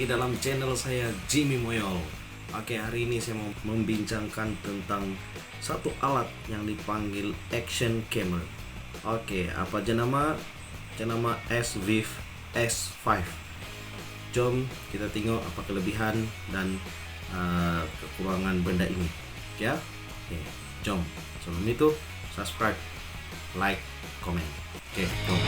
lagi dalam channel saya Jimmy Moyol. Oke, hari ini saya mau membincangkan tentang satu alat yang dipanggil action camera. Oke, apa jenama? Jenama SVIF S5. Jom kita tengok apa kelebihan dan kekurangan benda ini. Ya, oke, jom. Sebelum itu subscribe, like, komen. Oke, jom.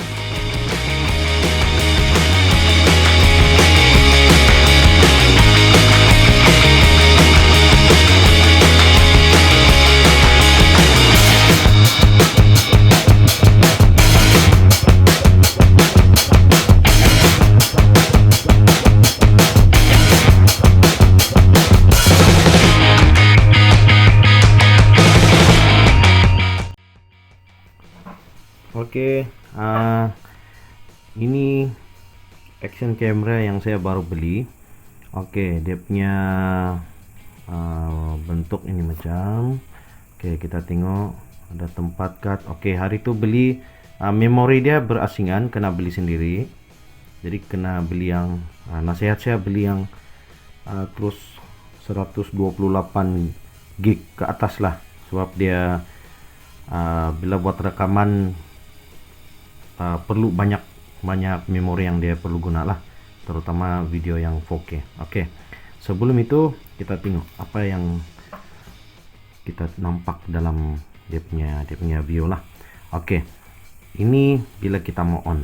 Oke, ini action camera yang saya baru beli. Oke, dia punya bentuk ini macam. Oke, kita tengok ada tempat cut. Oke, hari itu beli memori dia berasingan, kena beli sendiri. Jadi kena beli yang nasihat saya beli yang terus 128 gig ke atas lah, sebab dia bila buat rekaman perlu banyak memori yang dia perlu guna lah, terutama video yang 4K. Oke, sebelum itu kita tengok apa yang kita nampak dalam dia punya view lah. Oke, ini bila kita mau on,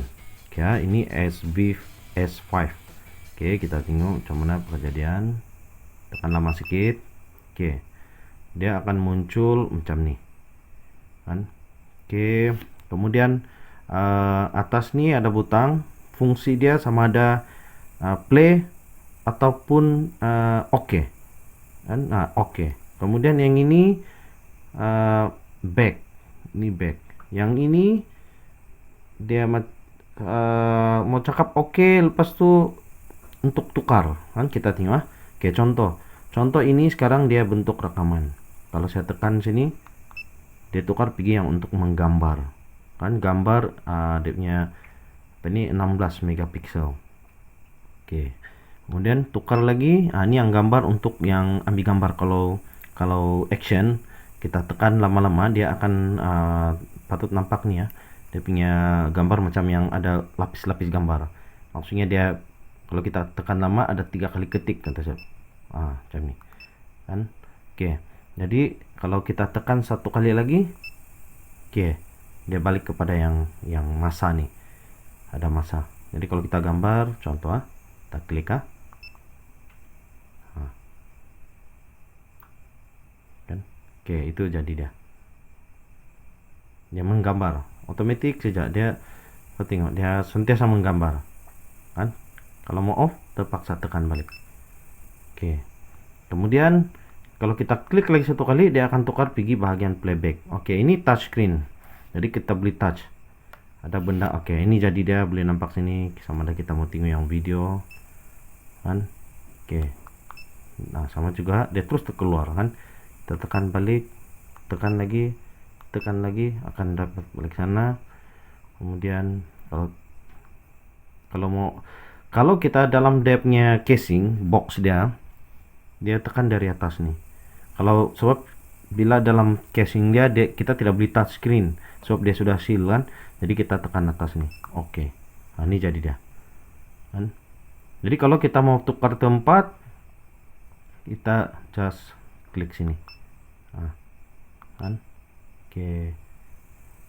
ya ini SVIF S5. Oke, kita tengok macam mana kejadian. Tekan lama sedikit. Oke, dia akan muncul macam nih kan. Oke, kemudian atas nih ada butang, fungsi dia sama ada play ataupun oke kan. Oke, kemudian yang ini back, ini back, yang ini dia mau cakap oke, lepas tu untuk tukar kan, kita tengok. Oke, contoh ini sekarang dia bentuk rekaman. Kalau saya tekan sini dia tukar pergi yang untuk menggambar kan, gambar dia punya apa ini 16 megapiksel. Oke, kemudian tukar lagi, ini yang gambar untuk yang ambil gambar. Kalau action kita tekan lama-lama dia akan patut nampak nih ya, dia punya gambar macam yang ada lapis-lapis gambar. Maksudnya dia kalau kita tekan lama ada 3 kali ketik kata saya, macam ini kan. Oke, jadi kalau kita tekan 1 kali lagi, oke, dia balik kepada yang masa nih, ada masa. Jadi kalau kita gambar contoh, kita klik kan. Oke, itu jadi dia menggambar otomatis saja. Dia tengok dia sentiasa menggambar kan. Kalau mau off terpaksa tekan balik. Oke, kemudian kalau kita klik lagi 1 kali dia akan tukar pergi bahagian playback. Oke, ini touch screen, jadi kita beli touch, ada benda. Oke, ini jadi dia boleh nampak sini sama ada kita mau tengok yang video kan. Oke, nah sama juga dia terus terkeluar kan. Kita tekan balik, tekan lagi akan dapat balik sana. Kemudian kalau kita dalam depthnya casing box dia tekan dari atas nih. Kalau sebab bila dalam casing dia kita tidak beli touch screen sebab dia sudah seal kan. Jadi kita tekan atas nih. Oke, nah ini jadi dia kan. Jadi kalau kita mau tukar tempat, kita just klik sini kan. Oke,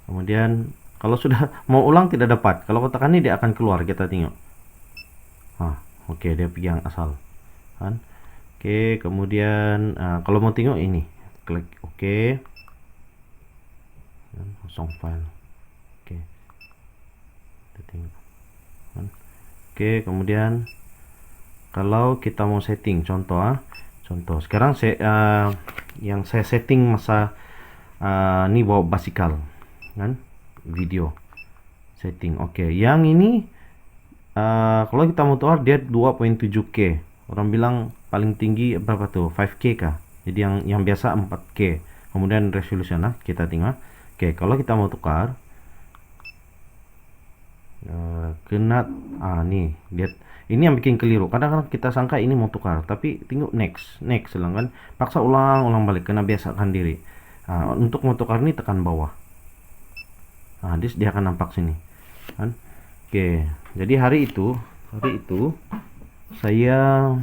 kemudian kalau sudah mau ulang tidak dapat, kalau tekan ini dia akan keluar. Kita tengok. Oke, dia pergi yang asal kan. Oke, kemudian kalau mau tengok ini klik oke, kosong file. Oke, kita tengok kan. Oke, kemudian kalau kita mau setting contoh sekarang yang saya setting masa ini bawa basikal kan, video setting. Oke, yang ini kalau kita mau tukar dia 2.7K. Orang bilang paling tinggi berapa tuh, 5K kah? Jadi yang biasa 4K. Kemudian resolution kita tengok. Oke, kalau kita mau tukar kena nih, lihat Ini yang bikin keliru. Kadang-kadang kita sangka ini mau tukar, tapi tengok next, next lang kan. Paksa ulang balik, kena biasakan diri. Untuk mau tukar ini tekan bawah. Dia akan nampak sini. Kan? Oke, jadi hari itu saya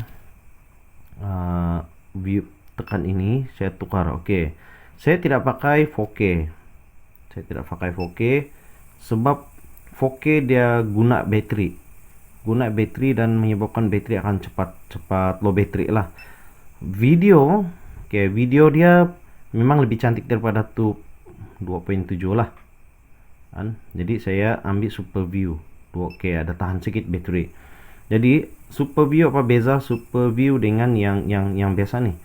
view tekan ini, saya tukar. Oke. Saya tidak pakai 4K. Saya tidak pakai 4K sebab 4K dia guna baterai dan menyebabkan baterai akan cepat low baterai lah. Video dia memang lebih cantik daripada tuh 2.7 lah kan. Jadi saya ambil super view 2K, ada tahan sedikit baterai. Jadi super view apa beza super view dengan yang biasa nih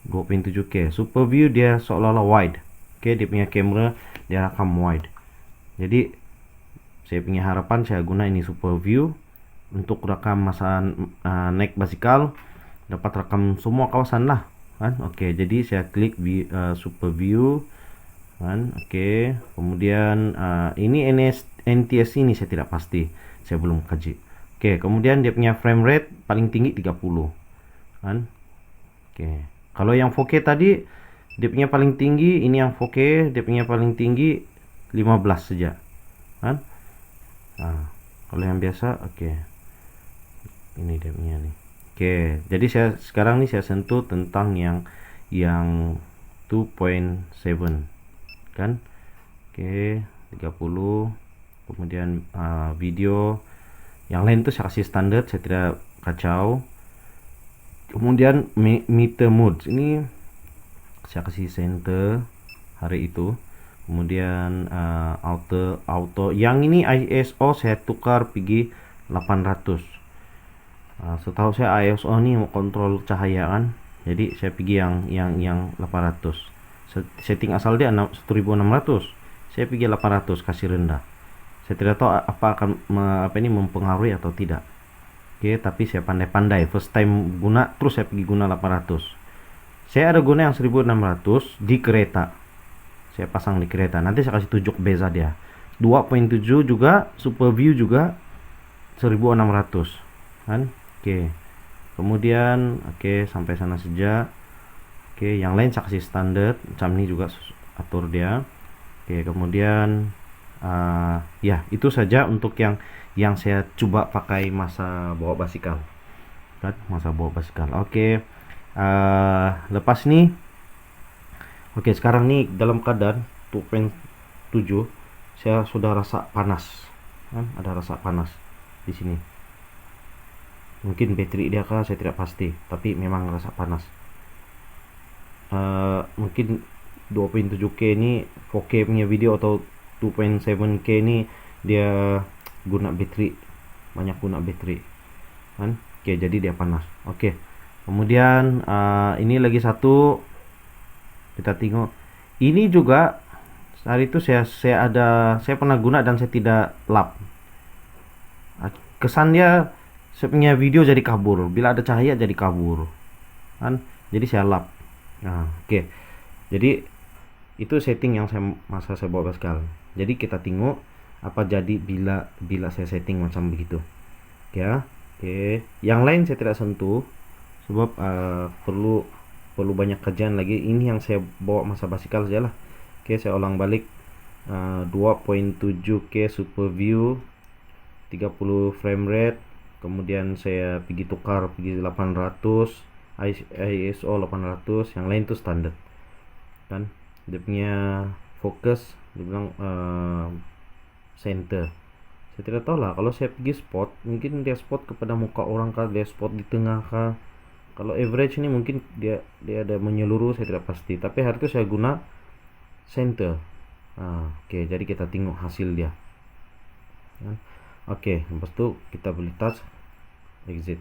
2.7K. Super view dia seolah-olah wide. Oke, dia punya kamera dia rekam wide. Jadi saya punya harapan saya guna ini super view untuk rekam masa naik basikal, dapat rekam semua kawasan lah kan. Oke, jadi saya klik super view kan. Oke, kemudian ini NTSC ini saya tidak pasti, saya belum kaji. Oke, kemudian dia punya frame rate paling tinggi 30 kan. Oke, kalau yang 4K tadi dia punya paling tinggi, ini yang 4K dia punya paling tinggi 15 saja kan. Kalau yang biasa ini dia punya nih. Oke, jadi sekarang nih saya sentuh tentang yang 2.7 kan. Oke, 30. Kemudian video yang lain tuh saya kasih standar, saya tidak kacau. Kemudian meter mode ini saya kasih center hari itu. Kemudian auto yang ini ISO saya tukar pergi 800. Setahu saya ISO ini mau kontrol cahaya kan, jadi saya pergi yang 800. Setting asal dia 1600, saya pergi 800 kasih rendah. Saya tidak tahu apa akan mempengaruhi atau tidak. Oke, tapi saya pandai-pandai first time guna, terus saya pergi guna 800. Saya ada guna yang 1600 di kereta, saya pasang di kereta. Nanti saya kasih tunjuk beza dia 2.7 juga super view juga 1600 kan. Oke, kemudian sampai sana saja. Oke, yang lain saya kasih standar macam ini juga atur dia. Oke, kemudian ya itu saja untuk yang saya coba pakai masa bawa basikal kan, Oke, lepas nih. Oke, sekarang nih dalam keadaan 2.7 saya sudah rasa panas kan, ada rasa panas di sini. Mungkin baterai dia kah, saya tidak pasti, tapi memang rasa panas. Mungkin 2.7K ini 4K punya video atau 2.7K ini dia banyak guna baterai kan. Oke, jadi dia panas. Oke, kemudian ini lagi satu, kita tengok ini juga. Hari itu saya pernah guna dan saya tidak lap. Kesan dia saya punya video jadi kabur, bila ada cahaya jadi kabur kan, jadi saya lap. Oke. Jadi itu setting yang masa saya bawa basikal. Jadi kita tengok apa jadi bila saya setting macam begitu ya. Oke, yang lain saya tidak sentuh sebab perlu banyak kajian lagi. Ini yang saya bawa masa basikal saja lah. Oke, saya ulang balik. 2.7K super view, 30 frame rate. Kemudian saya pergi 800, ISO 800, yang lain tuh standar kan. Dia punya fokus dia bilang center. Saya tidak tahu lah, kalau saya pergi spot mungkin dia spot kepada muka orang kah, dia spot di tengah kah. Kalau average ini mungkin dia ada menyeluruh, saya tidak pasti, tapi hari itu saya guna center. Oke, jadi kita tengok hasil dia kan. Oke, lepas itu kita beli touch exit.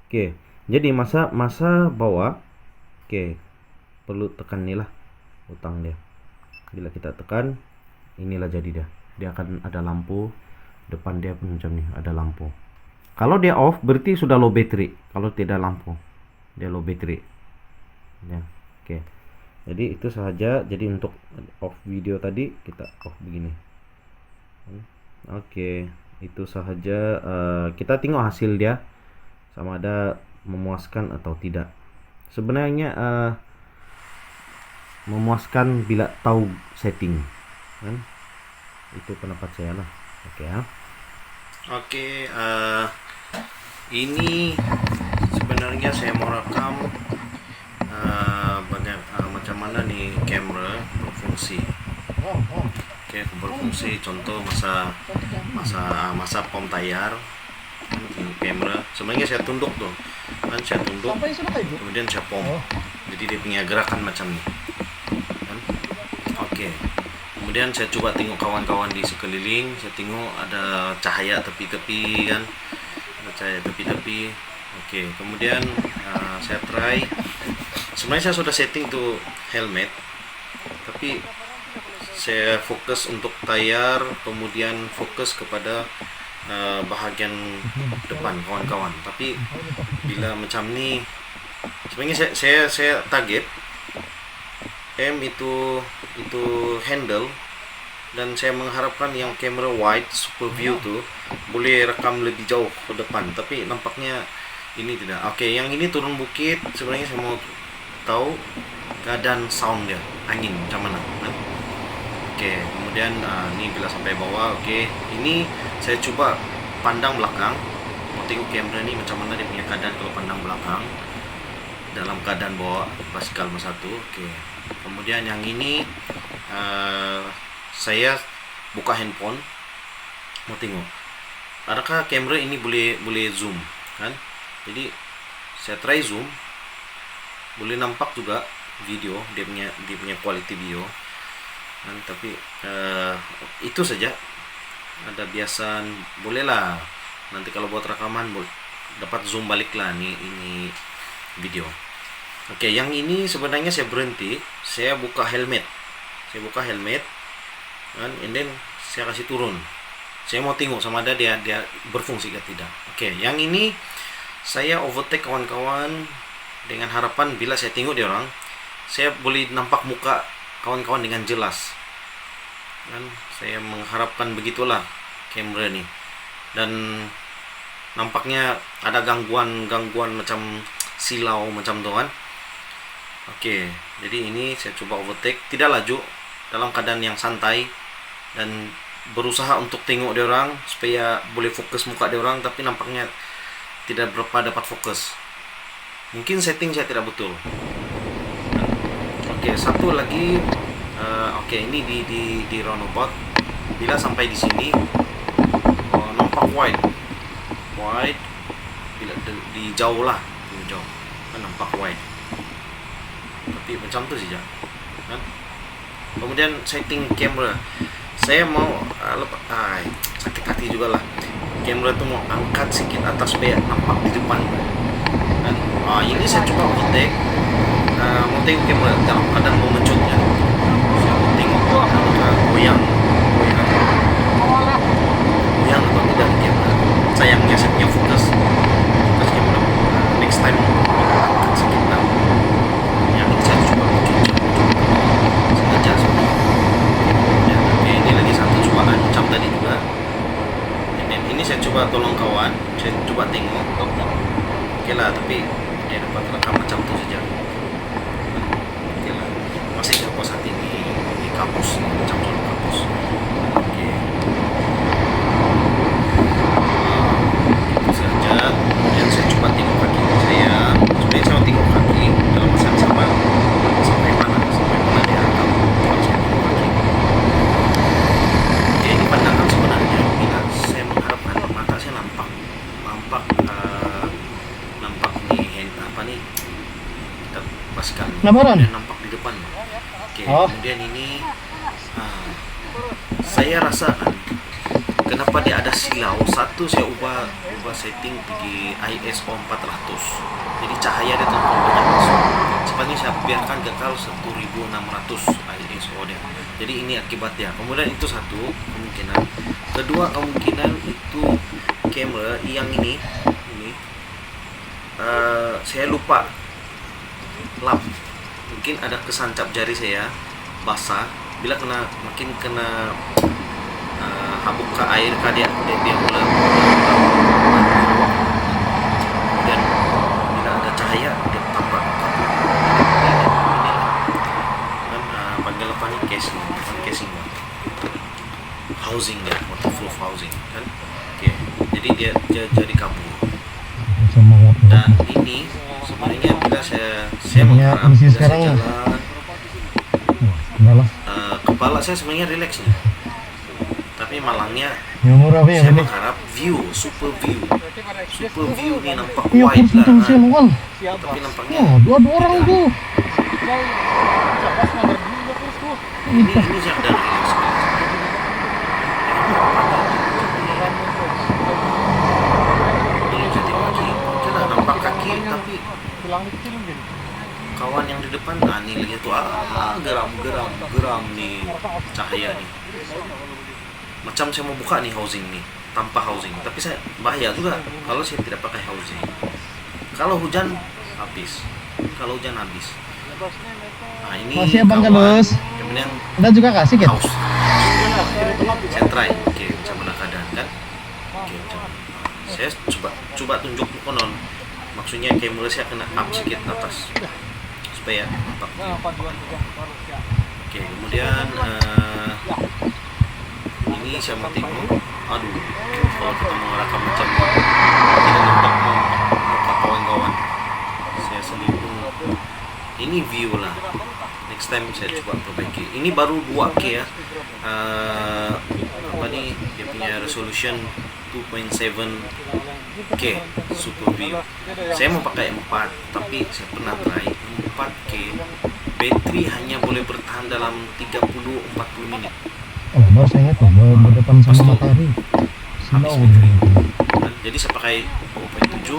Oke, jadi masa bawah. Oke, perlu tekan nih lah utang dia. Bila kita tekan, inilah jadi dia akan ada lampu depan dia pun macam nih, ada lampu. Kalau dia off berarti sudah low battery. Kalau tidak lampu dia low battery ya. Oke, jadi itu saja. Jadi untuk off video tadi kita off begini. Oke, itu sahaja. Kita tengok hasil dia sama ada memuaskan atau tidak. Sebenarnya memuaskan bila tahu setting, kan? Itu pendapat saya lah. Oke ya. Oke, ini sebenarnya saya mau rekam macam mana nih kamera berfungsi. Oke, berfungsi contoh masa pom tayar di kamera. Sebenarnya saya tunduk tuh, kan saya tunduk, kemudian saya pom. Jadi dia punya gerakan macam ini. Kan? Oke. Kemudian saya coba tengok kawan-kawan di sekeliling, saya tengok ada cahaya tepi-tepi kan, ada cahaya tepi-tepi. Oke, kemudian saya try. Sebenarnya saya sudah setting tuh helmet, tapi saya fokus untuk tayar, kemudian fokus kepada bahagian depan kawan-kawan. Tapi bila macam ni, sebenarnya saya target itu handle, dan saya mengharapkan yang kamera wide super view tuh boleh rekam lebih jauh ke depan, tapi nampaknya ini tidak. Oke, yang ini turun bukit, sebenarnya saya mau tahu keadaan sound dia, angin macam mana kan? Oke, kemudian ini bila sampai bawah. Oke, ini saya coba pandang belakang, mau tengok kamera ni macam mana dia punya keadaan kalau pandang belakang dalam keadaan bawa basikal satu. Oke, kemudian yang ini saya buka handphone, mau tengok adakah kamera ini boleh zoom kan. Jadi saya try zoom, boleh nampak juga video, dia punya quality video kan. Tapi itu saja. Ada biasa bolehlah nanti kalau buat rekaman dapat zoom balik lah ini video. Oke, yang ini sebenarnya saya berhenti, saya buka helmet kan, and then saya kasih turun. Saya mau tengok sama ada dia berfungsi ke tidak. Oke, yang ini saya overtake kawan-kawan dengan harapan bila saya tengok dia orang, saya boleh nampak muka kawan-kawan dengan jelas kan. Saya mengharapkan begitulah kamera ni, dan nampaknya ada gangguan macam silau macam tu kan. Oke, jadi ini saya coba overtake, tidak laju, dalam keadaan yang santai, dan berusaha untuk tengok dia orang supaya boleh fokus muka dia orang, tapi nampaknya tidak berapa dapat fokus. Mungkin setting saya tidak betul. Oke, satu lagi. Oke, ini di roundabout. Bila sampai di sini, nampak wide. Bila di jauh lah, kan nampak wide. Tapi macam tu saja, kan? Kemudian setting kamera, saya mau sakit hati juga lah. Kamera tu mau angkat sedikit atas supaya nampak di depan, kan? Ini saya coba overtake, mau tengok kamera dalam keadaan mau mencutnya. Saya mau tengok goyang atau tidak kamera. Sayangnya saya punya fokus kamera. Next time angkat sedikit lah. Yang ini saya coba sengaja sebenarnya. Oke, ini lagi satu cobaan macam tadi juga. Ini saya coba tolong kawan, saya coba tengok. Oke lah, tapi dia dapat rekam macam tu saja. Oke lah, masih saya puas hati di kampus, macam tu kampus. Oke. Itu saja. Kemudian saya coba tengok kaki saya. Sebenarnya saya tengok kaki dalam masa yang sama sampai mana dia rekam. Kalau saya tengok kaki. Oke, ini pandangan sebenarnya. Bila saya mengharapkan mata saya nampak nih kita paskan, kemudian nampak di depan. Oke, kemudian ini saya rasakan kenapa dia ada silau. Satu, saya ubah setting di ISO 400, jadi cahaya dia terlalu banyak masuk. Sebenarnya saya biarkan kekal 1600 ISO dia, jadi ini akibatnya. Kemudian itu satu kemungkinan. Kedua kemungkinan itu kamera yang ini saya lupa lap, mungkin ada kesancap jari saya basah. Bila makin kena habuk ke air, dia mulai, kemudian housing ya, waterproof housing kan. Oke, jadi dia jadi kabur. Dan ini sebenarnya bila saya mengharap bila saya jalan, kepala saya sebenarnya rileks nih. Tapi malangnya saya mengharap view, super view ini nampak wide lah. Tapi nampaknya dua orang tuh. Ini yang dan rileks. Nampak kaki tapi kawan yang di depan nih lihat tuh geram nih cahaya nih. Macam saya mau buka nih housing nih tanpa housing, tapi saya bahaya juga kalau saya tidak pakai housing. Kalau hujan habis. Nah ini masih Bang Galus. Kemudian udah juga kasih gitu. Saya try, oke, macam mana keadaan kan? Oke, saya coba tunjuk konon. Maksudnya kamera saya kena up sedikit atas supaya nampak. Oke, kemudian ini saya mau tengok. Aduh, kalau kita mau rekam macam tidak nampak muka kawan-kawan. Saya selipung. Ini view lah. Next time saya coba perbaiki. Ini baru 2K ya. Apa nih? Dia punya resolution 2.7K super view. Saya mau pakai 4, tapi saya pernah try 4K. Bateri hanya boleh bertahan dalam 30-40 menit. Oh, baru saya ingat tuh, berdepan sama matahari. Slow. Jadi saya pakai 2.7,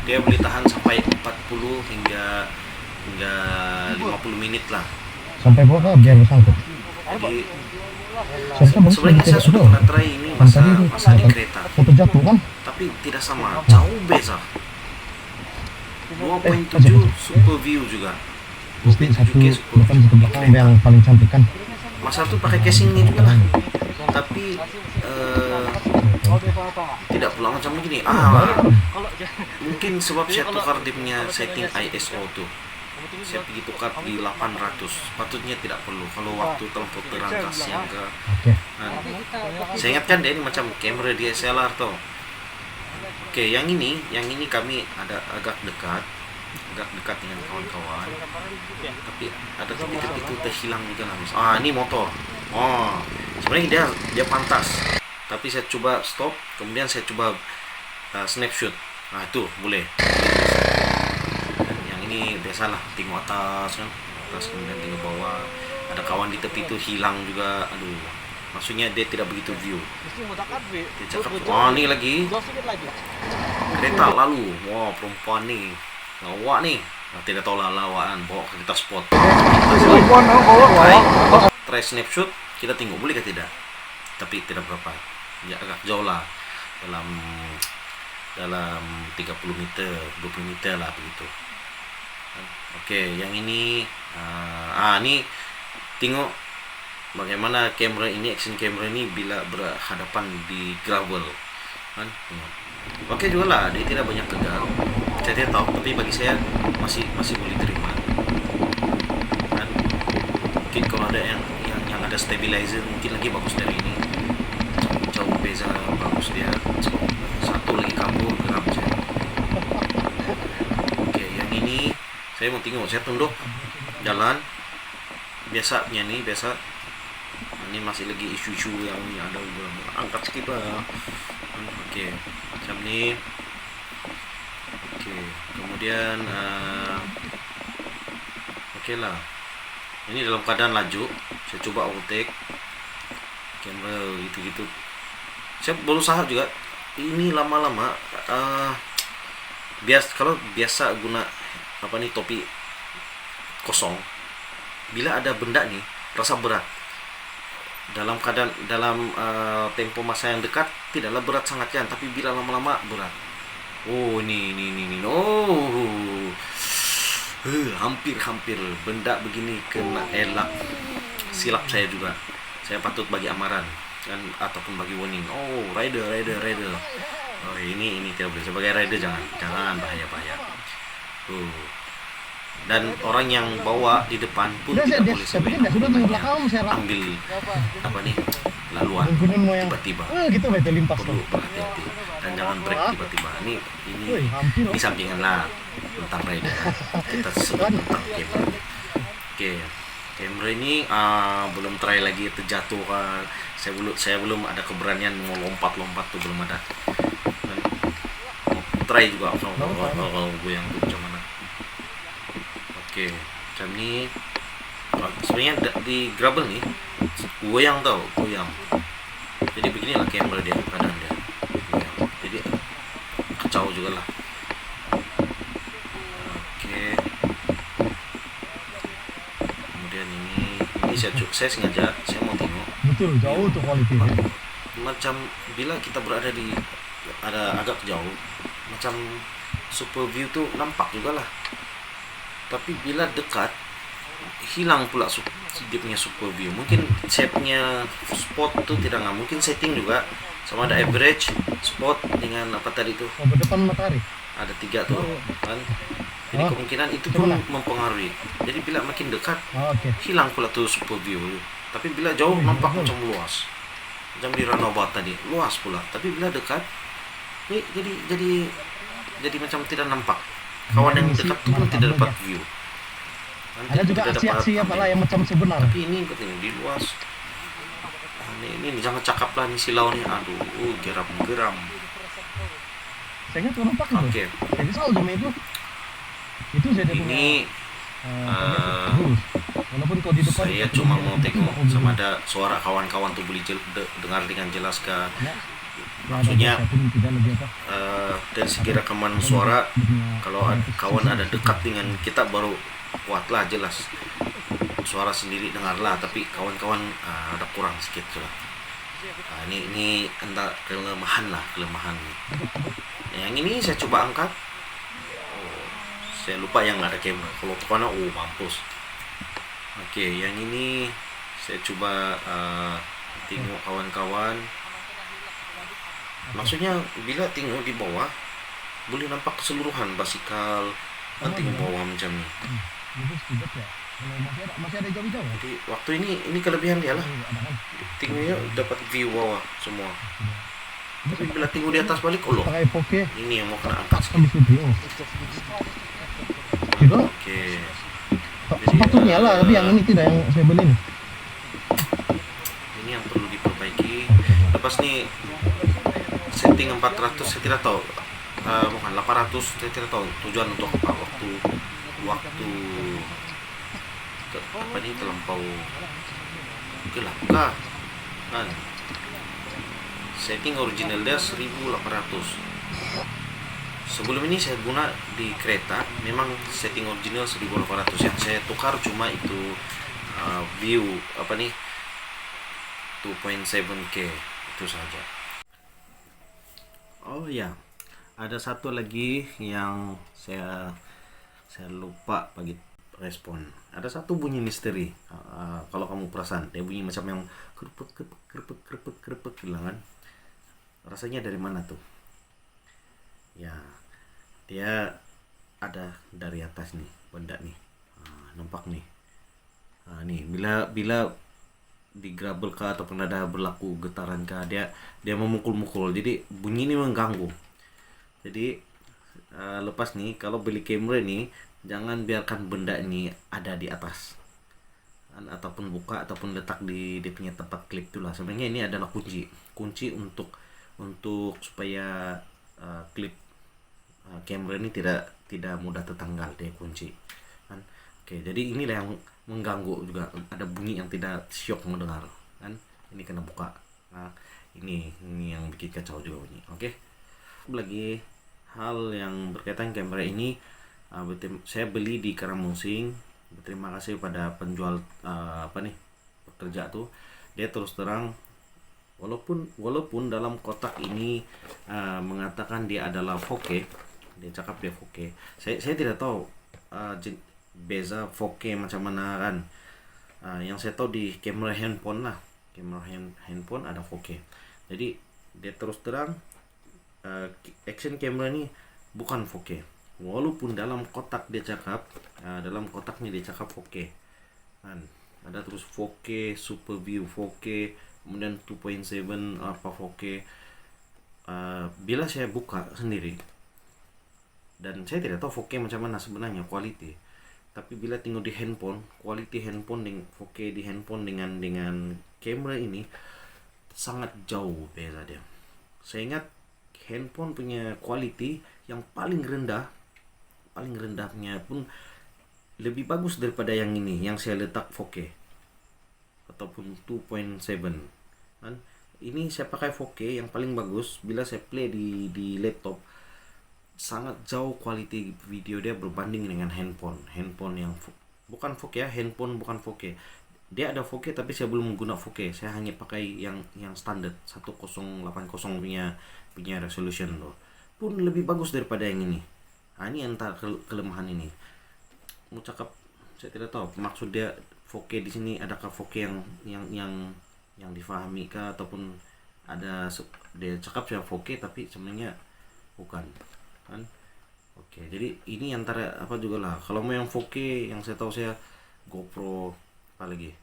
dia boleh tahan sampai 40 hingga 50 menit lah. Sampai bawah biar bersangkut. Jadi sebenarnya saya sudah pernah try ini masa di kereta. Foto jatuh kan? Tapi tidak sama, jauh beza. 2.7 super view juga. Mesti satu depan satu belakang yang paling cantik kan? Masalah tuh pakai casingnya juga lah. Tapi tidak pula macam begini. Mungkin sebab saya tukar dia punya setting ISO tuh. Saya pergi tukar di 800. Patutnya tidak perlu kalau waktu terlalu terang siang ke. Saya ingatkan dia ini macam kamera DSLR tuh. Oke, yang ini kami ada agak dekat dengan kawan-kawan. Tapi ada ketika itu terhilang juga lah. Ini motor. Sebenarnya dia pantas. Tapi saya coba stop, kemudian saya coba snapshot. Nah, itu boleh. Yang ini biasalah tengok atas kan. Atas kemudian tengok bawah. Ada kawan di tepi itu hilang juga. Aduh. Maksudnya dia tidak begitu view. Dia cakap, ini lagi kereta lalu. Perempuan nih ngawak nih. Tidak tahu lah lawan bawa ke kita spot. Try snapshot, kita tengok boleh ke tidak. Tapi tidak berapa. Ya agak jauh lah. Dalam 30 meter, 20 meter lah begitu. Oke, yang ini ini tengok bagaimana kamera ini, action kamera ini bila berhadapan di gravel kan. Oke juga lah, dia tidak banyak tegang. Saya tidak tahu, tapi bagi saya masih boleh terima kan. Mungkin kalau ada yang ada stabilizer mungkin lagi bagus dari ini. Jauh beza bagus dia. Satu lagi kabur geram saya. Oke, yang ini saya mau tengok, saya tunduk jalan biasanya nih, ini masih lagi isu-isu yang ini ada angkat sedikit lah. Oke, macam ni. Oke, kemudian oke lah. Ini dalam keadaan laju, saya coba overtake. Kamera gitu-gitu. Saya berusaha juga. Ini lama-lama kalau biasa guna topi kosong. Bila ada benda nih, rasa berat. Dalam tempo masa yang dekat tidaklah berat sangat kan, tapi bila lama-lama berat. Ini hampir benda begini kena elak. Silap saya juga. Saya patut bagi amaran kan, ataupun bagi warning. Rider. Ini tidak boleh. Sebagai rider jangan bahaya. Dan orang yang bawa di depan pun tidak boleh sebenarnya ambil laluan Kunin mau yang tiba-tiba. gitu betul limpas tuh. Perlu berhati-hati dan jangan break tiba-tiba. Ini Wih, hampir di sampingan lah tentang rider. Kita sebut tentang Camry. Oke, Camry ini belum try lagi terjatuh kan. Saya belum ada keberanian mau lompat tuh, belum ada. Dan mau try juga kalau goyang tuh macam mana. Oke, macam ini sebenarnya di gravel nih goyang goyang. Jadi beginilah Camry dia kadang dia goyang. Jadi kacau juga lah. Oke. Kemudian ini saya sengaja saya mau tengok betul jauh tuh kualitasnya. macam bila kita berada di ada agak jauh macam super view tuh nampak juga lah, tapi bila dekat hilang pula dia punya super view. Mungkin setnya spot tuh tidak nggak mungkin setting juga sama ada average spot dengan apa tadi tuh Oh, berdepan matahari. ada 3 tuh kan. Jadi kemungkinan itu pun mempengaruhi. Jadi bila makin dekat Oke. hilang pula tuh super view. Tapi bila jauh nampak macam luas. Macam di Ranobat tadi luas pula. Tapi bila dekat jadi macam tidak nampak. Kawan yang dekat tuh pun tidak dapat view. Nanti Ada juga tidak aksi-aksi dapat apa lah yang macam sebenar. Tapi ini di luas. Ini jangan cakap lah nih silau nih. Aduh, geram. Saya ingat orang pakai tuh. Oke. Jadi saldo itu. Itu saya punya. Ini bagus. Walaupun kau di depan. saya cuma mau tengok sama ada suara kawan-kawan tuh boleh dengar dengan jelas kah. Maksudnya dari segi rekaman suara kalau kawan ada dekat dengan kita baru kuatlah jelas suara sendiri dengarlah, tapi kawan-kawan ada kurang sedikit sudah. Ini entah kelemahan. Yang ini saya coba angkat. Saya lupa yang ada kamera. Kalau tukana mampus. Oke, yang ini saya coba tengok kawan-kawan. Maksudnya bila tengok di bawah boleh nampak keseluruhan basikal penting bawah macam ni. Masih ada jauh-jauh. Jadi waktu ini kelebihan dia lah. Tengoknya dapat view bawah semua. Tapi bila tengok di atas balik Pakai poke. ini yang mau kena angkat Ambil video. Gitu. Oke. Sepatutnya lah, tapi yang ini tidak yang saya beli nih. Ini yang perlu diperbaiki. Lepas nih setting 400 saya tidak tahu. Bukan 800 saya tidak tahu tujuan untuk apa. Waktu apa nih terlampau gelap kah kan. Setting original dia 1800. Sebelum ini saya guna di kereta memang setting original 1800. Yang saya tukar cuma itu view apa nih 2.7K itu saja. Oh ya, ada satu lagi yang saya lupa bagi respon. Ada satu bunyi misteri. Kalau kamu perasan, dia bunyi macam yang kerepek hilang kan. Rasanya dari mana tuh? Ya, dia ada dari atas nih, benda nih. Nampak nih. Nih, bila di gravel kah ataupun ada berlaku getaran kah, dia memukul-mukul. Jadi bunyi ini mengganggu. Jadi lepas nih kalau beli Camry nih jangan biarkan benda ini ada di atas ataupun buka ataupun letak di dia punya tempat klip itulah. Sebenarnya ini adalah kunci untuk supaya klip Camry ini tidak mudah tertanggal, dia kunci kan. Oke, jadi inilah yang mengganggu juga, ada bunyi yang tidak syok mendengar kan. Ini kena buka. Nah, ini yang bikin kacau juga bunyi. Oke, lagi hal yang berkaitan Camry ini saya beli di Karamusing. Berterima kasih pada penjual pekerja tuh. Dia terus terang walaupun dalam kotak ini mengatakan dia adalah 4K, dia cakap dia 4K. Saya tidak tahu beza 4K macam mana kan. Yang saya tahu di kamera handphone lah, handphone ada 4K. Jadi dia terus terang action camera ini bukan 4K. Walaupun dalam kotak dia cakap, dalam kotaknya dia cakap 4K kan. Ada terus 4K, super view 4K, kemudian 2.7 apa 4K. Bila saya buka sendiri, dan saya tidak tahu 4K macam mana sebenarnya quality, tapi bila tengok di handphone, quality handphone dengan 4K di handphone dengan kamera ini sangat jauh beda dia. Saya ingat handphone punya quality yang paling rendahnya pun lebih bagus daripada yang ini yang saya letak 4K ataupun 2.7 kan. Ini saya pakai 4K yang paling bagus. Bila saya play di laptop, sangat jauh quality video dia berbanding dengan handphone yang bukan 4K ya, handphone bukan 4K. Dia ada 4K tapi saya belum menggunakan 4K. Saya hanya pakai yang standar 1080 punya resolution loh. Pun lebih bagus daripada yang ini. Ini antara kelemahan ini. Mau cakap saya tidak tahu maksud dia 4K di sini, adakah 4K yang difahami kah, ataupun ada dia cakap saya 4K tapi sebenarnya bukan kan. Oke, jadi ini antara apa juga lah. Kalau mau yang 4K yang saya tahu saya GoPro apa lagi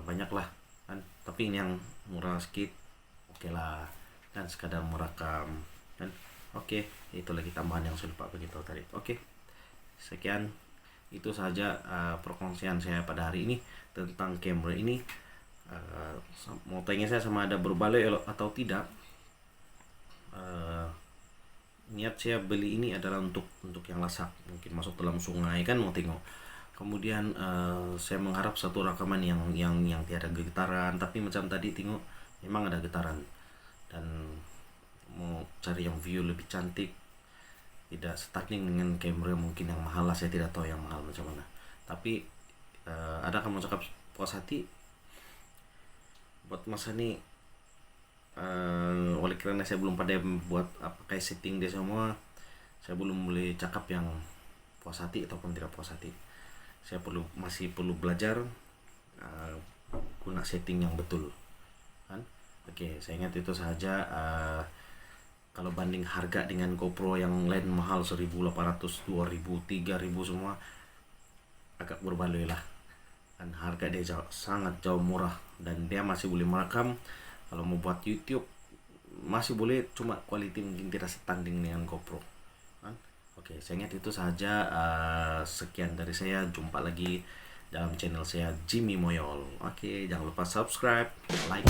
banyak lah kan, tapi ini yang murah sedikit oke lah kan, sekadar merekam kan. Oke, itu lagi tambahan yang saya lupa begitu tadi. Oke, sekian itu saja perkongsian saya pada hari ini tentang kamera ini. Mau tanya saya sama ada berbalik atau tidak, niat saya beli ini adalah untuk yang lasak, mungkin masuk dalam sungai kan, mau tengok. Kemudian saya mengharap satu rekaman yang tiada getaran, tapi macam tadi tengok memang ada getaran, dan mau cari yang view lebih cantik, tidak setanding dengan kamera mungkin yang mahal lah. Saya tidak tahu yang mahal macam mana, tapi ada kamu cakap puas hati buat masa ini. Oleh karena saya belum pandai buat pakai setting dia semua, saya belum boleh cakap yang puas hati ataupun tidak puas hati. Saya masih perlu belajar guna setting yang betul kan. Oke, saya ingat itu saja. Kalau banding harga dengan GoPro yang lain mahal 1.800, 2.000, 3.000 semua, agak berbalik lah kan. Harga dia sangat jauh murah, dan dia masih boleh merekam. Kalau mau buat YouTube masih boleh, cuma quality mungkin tidak setanding dengan GoPro kan. Oke, saya ingat itu saja. Sekian dari saya, jumpa lagi dalam channel saya Jimmy Moyol. Oke, jangan lupa subscribe, like.